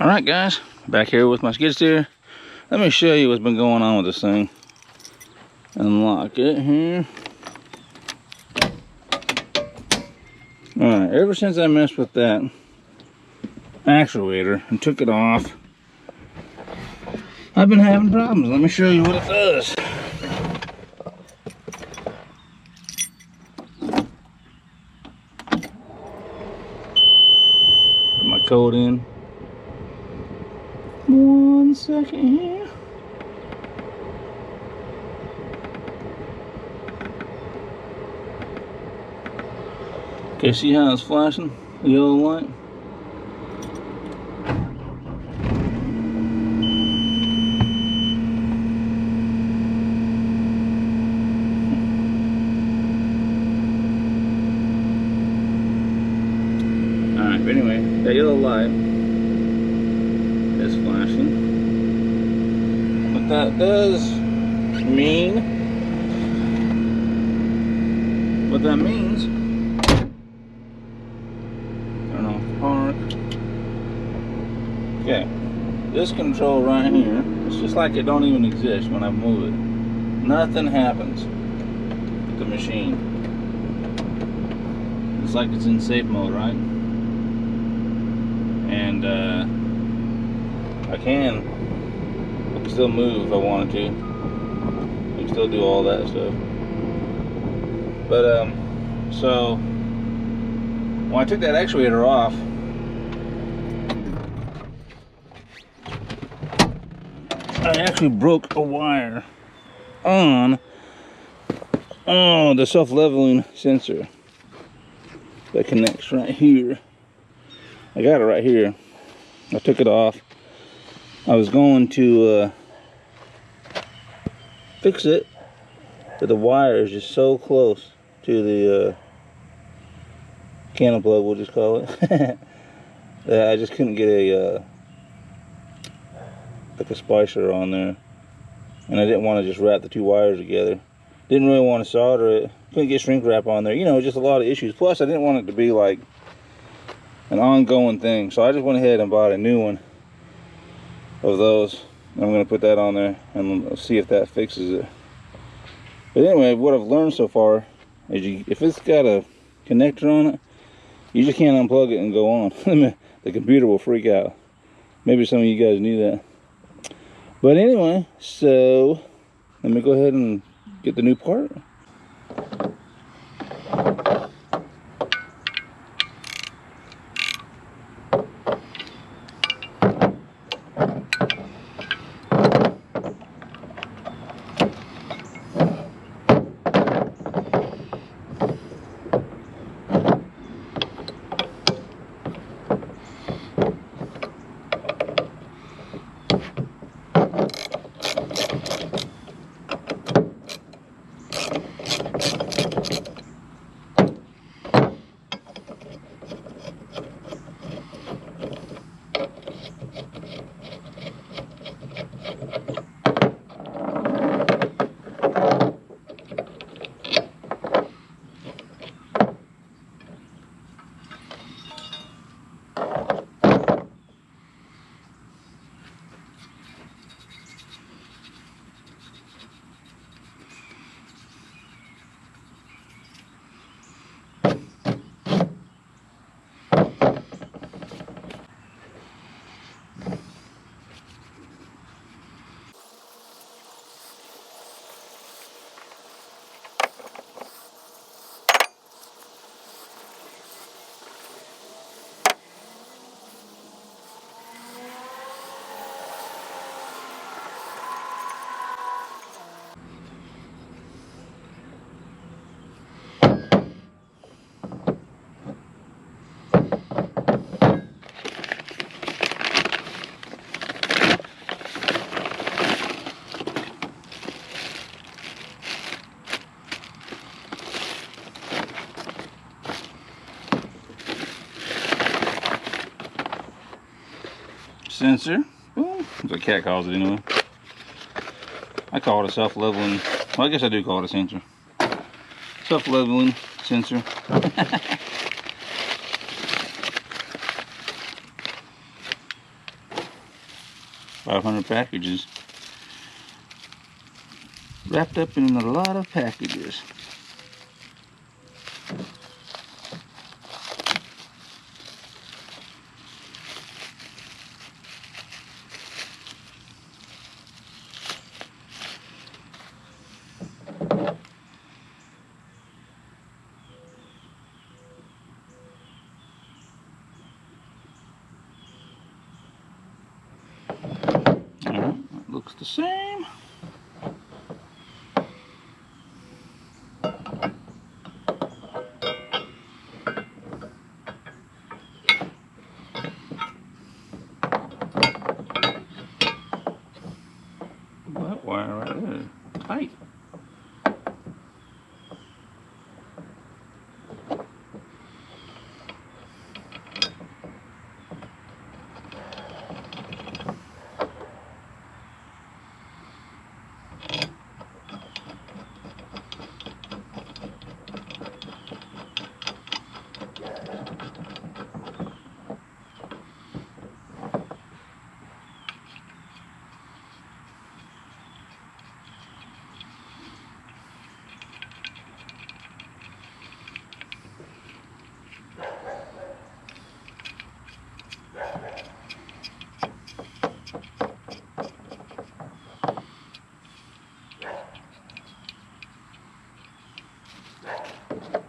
Alright guys, back here with my skid steer. Let me show you what's been going on with this thing. Unlock it here. Alright, ever since I messed with that actuator and took it off, I've been having problems. Let me show you what it does. Put my code in. 1 second here. Okay, see how it's flashing? The yellow light? Alright, but anyway, that yellow light is flashing. What that does mean, what that means, turn off park. Okay, this control right here, it's just like it don't even exist when I move it. Nothing happens with the machine. It's like it's in safe mode, right? And I can still move if I wanted to. I can still do all that stuff. But so when I took that actuator off, I actually broke a wire on the self-leveling sensor that connects right here. I got it right here. I took it off. I was going to fix it, but the wire is just so close to the candle plug, we'll just call it, that I just couldn't get a like a splicer on there, and I didn't want to just wrap the two wires together. Didn't really want to solder it. Couldn't get shrink wrap on there. You know, just a lot of issues. Plus, I didn't want it to be like an ongoing thing, so I just went ahead and bought a new one of those. I'm going to put that on there and see if that fixes it. But anyway, what I've learned so far is if it's got a connector on it, you just can't unplug it and go on. The computer will freak out. Maybe some of you guys knew that. But anyway, so let me go ahead and get the new part. Sensor, boom. That's what Cat calls it anyway. I call it a self-leveling, well I guess I do call it a sensor. Self-leveling sensor. 500 packages. Wrapped up in a lot of packages. It looks the same. That wire right there, tight.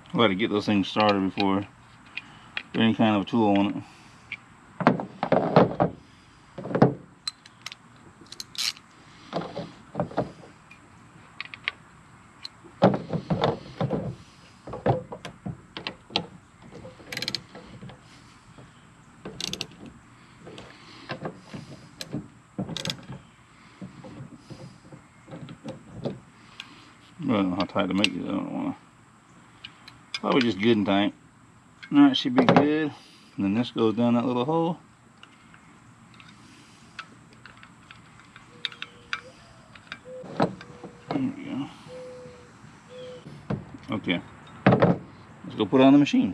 I got to get those things started before there's any kind of a tool on it. I don't know how tight to make it. I don't want to. Probably just good and tight. Alright, should be good. And then this goes down that little hole. There we go. Okay. Let's go put it on the machine.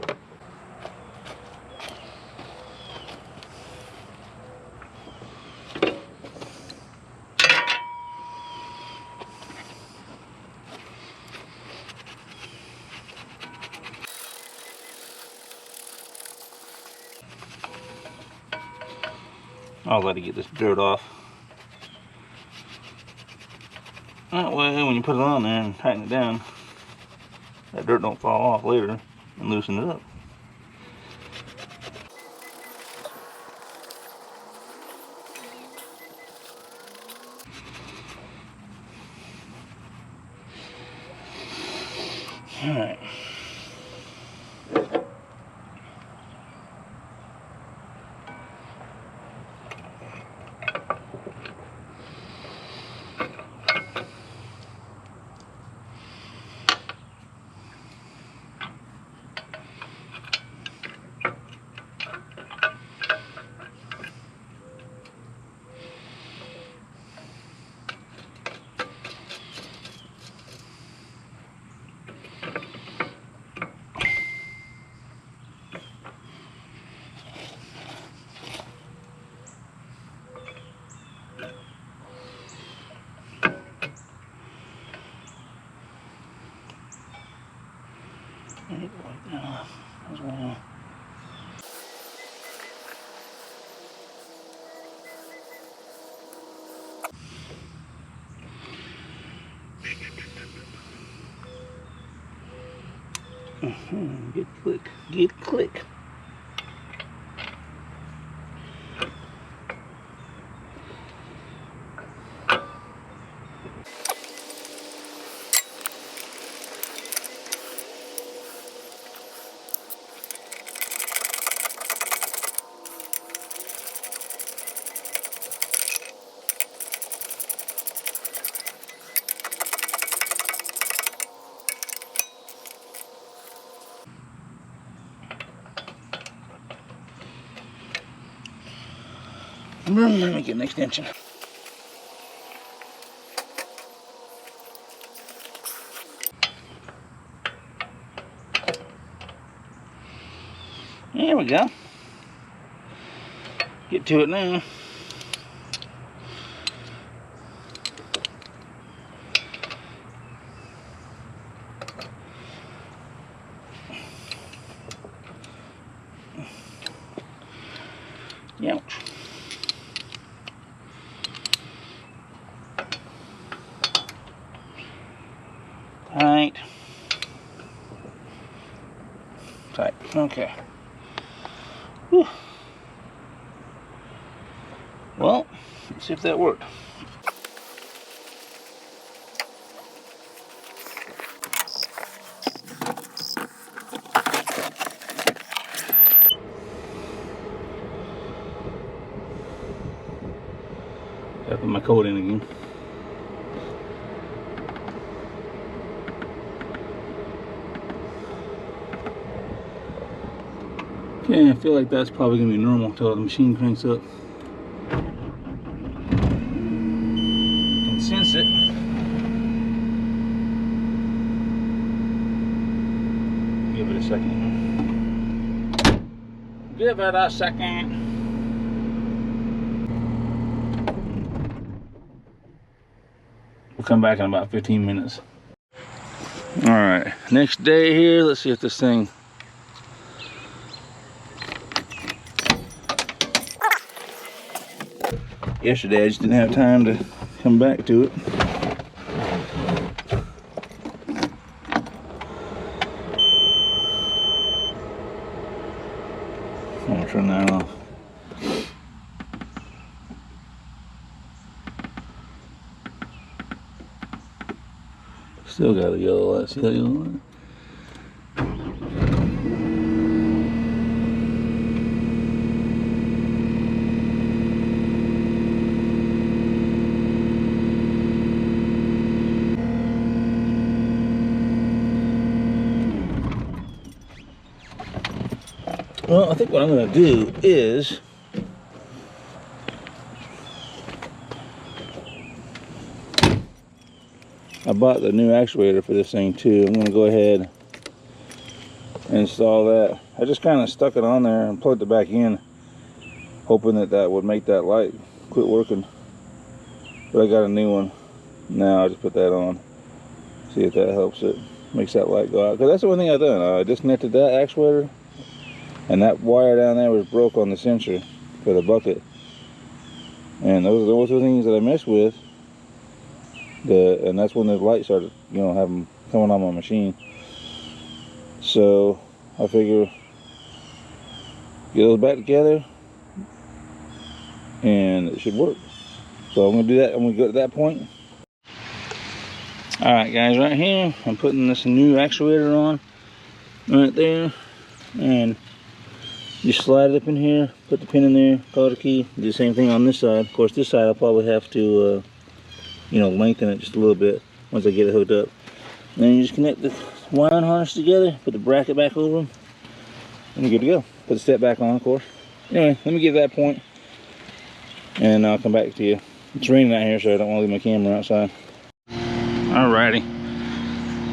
I'll let it get this dirt off. That way, when you put it on there and tighten it down, that dirt don't fall off later and loosen it up. All right. Like that as well. Good click, good click. Let me get an extension. There we go. Get to it now. Tight. Tight. Okay. Whew. Well, let's see if that worked. Gotta put my coat in again. Okay, I feel like that's probably gonna be normal until the machine cranks up. Can sense it. Give it a second. Give it a second. We'll come back in about 15 minutes. All right, next day here. Let's see if this thing. Yesterday I just didn't have time to come back to it. I'm gonna turn that off. Still got a yellow light. See that yellow light? Well, I think what I'm going to do is I bought the new actuator for this thing too. I'm going to go ahead and install that. I just kind of stuck it on there and plugged it back in, hoping that that would make that light quit working. But I got a new one now. I just put that on. See if that helps it. Makes that light go out. Because that's the one thing I've done. I disconnected that actuator. And that wire down there was broke on the sensor for the bucket. And those are the things that I messed with. And that's when the light started, you know, having coming on my machine. So I figure get those back together and it should work. So I'm gonna do that. I'm gonna go to that point. All right, guys, right here, I'm putting this new actuator on right there, and just slide it up in here, put the pin in there, call it a key. Do the same thing on this side. Of course, this side I'll probably have to, you know, lengthen it just a little bit once I get it hooked up. And then you just connect the wiring harness together, put the bracket back over them, and you're good to go. Put the step back on, of course. Anyway, let me get to that point, and I'll come back to you. It's raining out here, so I don't want to leave my camera outside. Alrighty,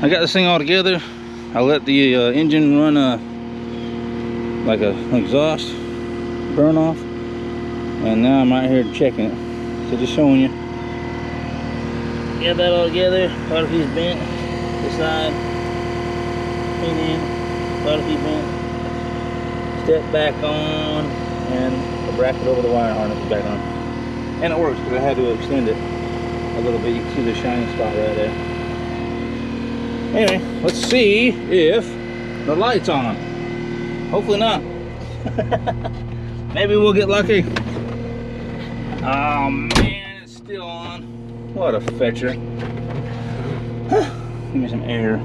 I got this thing all together. I let the engine run like an exhaust burn off, and now I'm out here checking it. So just showing you. Got that all together. Bottom piece bent. This side. Pin in. Bottom piece bent. Step back on, and the bracket over the wire harness is back on. And it works because I had to extend it a little bit. You can see the shiny spot right there. Anyway, let's see if the light's on. Hopefully not. Maybe we'll get lucky. Oh man, it's still on. What a fetcher. Give me some air.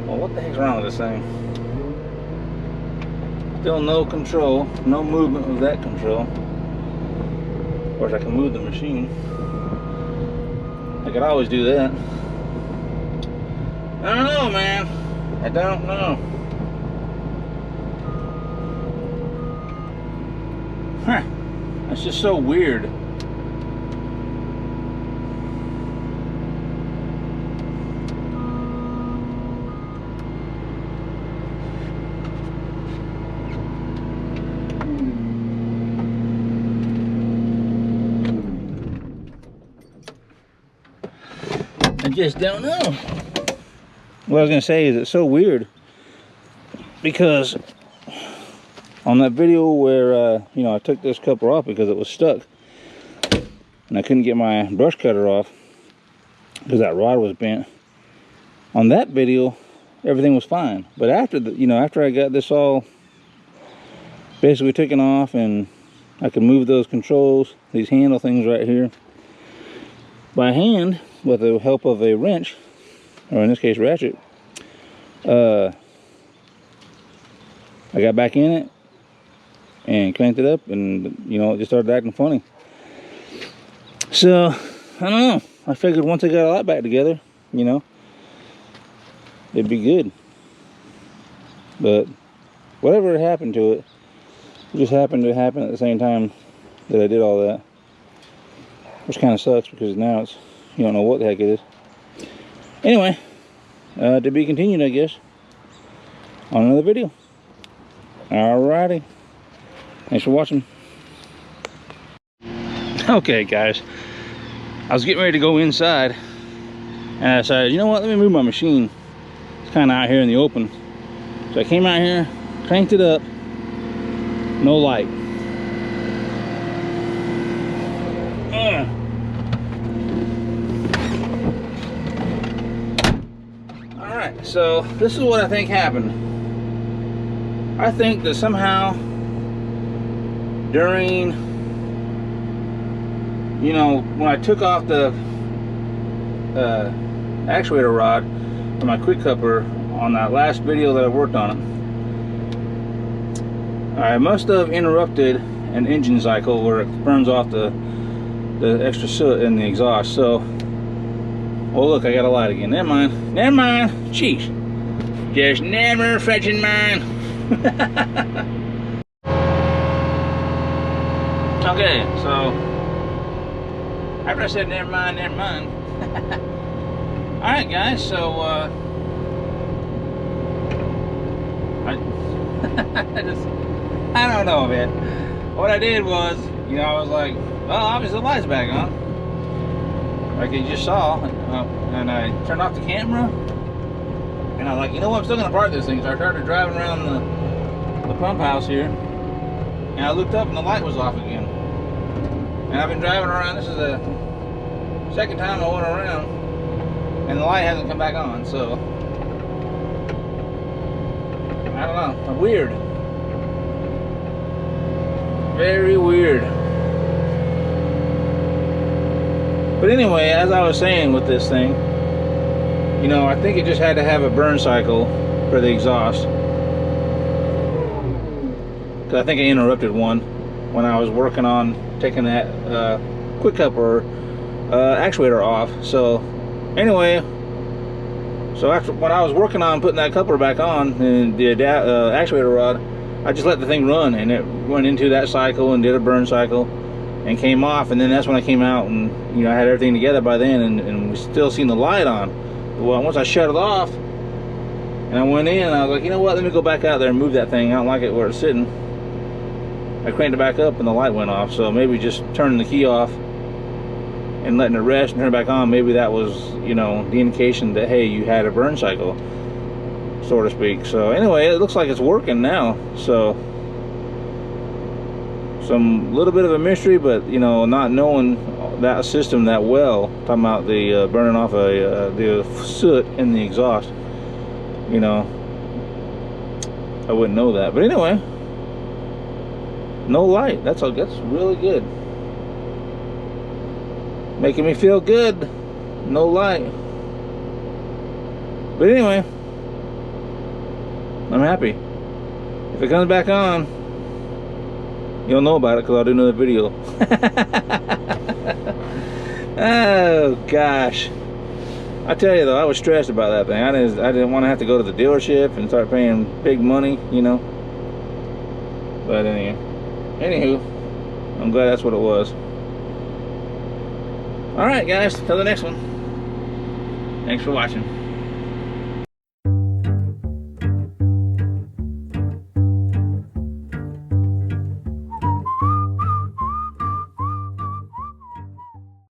Well, what the heck's wrong with this thing? Still no control, no movement of that control. Of course, I can move the machine. I could always do that. I don't know, man. I don't know. Huh. That's just so weird. I just don't know. What I was gonna say is it's so weird because on that video where you know, I took this coupler off because it was stuck, and I couldn't get my brush cutter off because that rod was bent. On that video, everything was fine, but after after I got this all basically taken off and I could move those controls, these handle things right here, by hand with the help of a wrench, or in this case ratchet, I got back in it and cranked it up, and it just started acting funny. So I don't know, I figured once I got all that back together, it'd be good. But whatever had happened to it, it just happened to happen at the same time that I did all that, which kind of sucks because now it's, you don't know what the heck it is. Anyway, to be continued, I guess, on another video. Alrighty, thanks for watching. Okay guys, I was getting ready to go inside and I decided, you know what, let me move my machine. It's kind of out here in the open. So I came out here, cranked it up, no light. Alright, so this is what I think happened. I think that somehow during, when I took off the actuator rod from my quick coupler on that last video that I worked on it, I must have interrupted an engine cycle where it burns off the extra soot in the exhaust. So, oh look, I got a light again. Never mind. Jeez, just never fetching mine. Okay, so after I said never mind. Alright guys, so I don't know, man. What I did was, I was like, well, obviously the light's back on, like you just saw, and I turned off the camera, and I was like, you know what, I'm still gonna park this thing. So I started driving around the pump house here, and I looked up and the light was off again. And I've been driving around, this is the second time I went around, and the light hasn't come back on, so I don't know, weird. Very weird. But anyway, as I was saying with this thing, I think it just had to have a burn cycle for the exhaust. Because I think I interrupted one when I was working on taking that quick coupler actuator off. So anyway, so after when I was working on putting that coupler back on and the actuator rod, I just let the thing run, and it went into that cycle and did a burn cycle and came off. And then that's when I came out, and I had everything together by then, and we still seen the light on. Well, once I shut it off and I went in, I was like, you know what, let me go back out there and move that thing. I don't like it where it's sitting. I cranked it back up and the light went off. So maybe just turning the key off and letting it rest and turn it back on, maybe that was, the indication that, hey, you had a burn cycle, so to speak. So anyway, it looks like it's working now. So some little bit of a mystery, but not knowing that system that well, talking about the burning off the soot in the exhaust, I wouldn't know that. But anyway, no light. That's really good. Making me feel good. No light. But anyway, I'm happy. If it comes back on, you'll know about it because I'll do another video. Oh gosh, I tell you though, I was stressed about that thing. I didn't want to have to go to the dealership and start paying big money, But anywho, I'm glad that's what it was. All right, guys, till the next one. Thanks for watching.